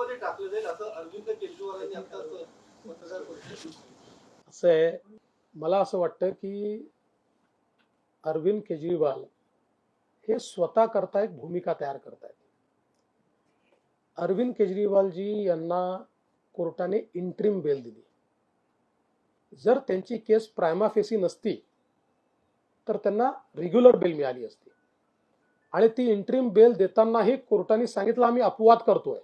मध्ये टाकलं जाईल असं अरविंद केजरीवालांनी आता पत्रकार परिषदेत असं आहे, मला असं वाटतं की अरविंद केजरीवाल हे स्वतः करता एक भूमिका तयार करतायत. अरविंद केजरीवालजी यांना कोर्टाने इंट्रीम बेल दिली. जर त्यांची केस प्रायमा फेसी नसती तर त्यांना रेग्युलर बेल मिळाली असती. आणि ती इंट्रीम बेल देतानाही कोर्टाने सांगितलं आम्ही अपवाद करतोय,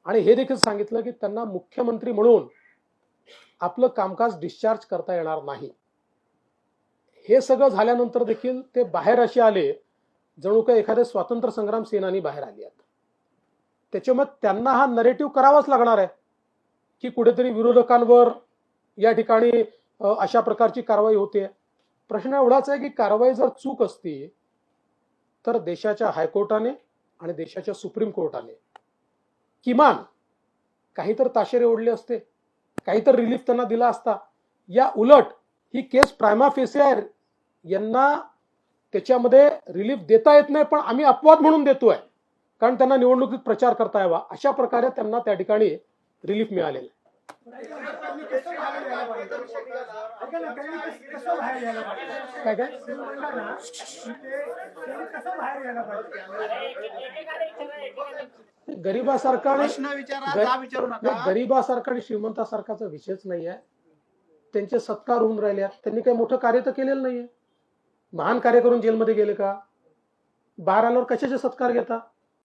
आणि हे देखील सांगितलं की त्यांना मुख्यमंत्री म्हणून आपलं कामकाज डिस्चार्ज करता येणार नाही. हे सगळं झाल्यानंतर देखील ते बाहेर असे आले जणू काही एखादे स्वातंत्र्य संग्राम सेनानी बाहेर आली आहेत. त्याच्यामुळे त्यांना हा नरेटिव्ह करावाच लागणार आहे की कुठेतरी विरोधकांवर या ठिकाणी अशा प्रकारची कारवाई होते. प्रश्न एवढाच आहे की कारवाई जर चूक असती तर देशाच्या हायकोर्टाने आणि देशाच्या सुप्रीम कोर्टाने किमान काहीतरी ताशेरे ओढले असते, काहीतरी रिलीफ त्यांना दिला असता. या उलट ही केस प्रायमा फेसी आहे, यांना त्याच्यामध्ये रिलीफ देता येत नाही पण आम्ही अपवाद म्हणून देतोय कारण त्यांना निवडणुकीत प्रचार करता यावा, अशा प्रकारे त्यांना त्या ठिकाणी रिलीफ मिळालेलं आहे. काय काय गरीबासारखा आणि श्रीमंतासारखाचा विषयच नाही आहे. त्यांचे सत्कार होऊन राहिले आहेत. त्यांनी काही मोठं कार्य तर केलेलं नाहीये. महान कार्य करून जेलमध्ये गेले का? बाहेर आल्यावर कशाचे सत्कार घेता?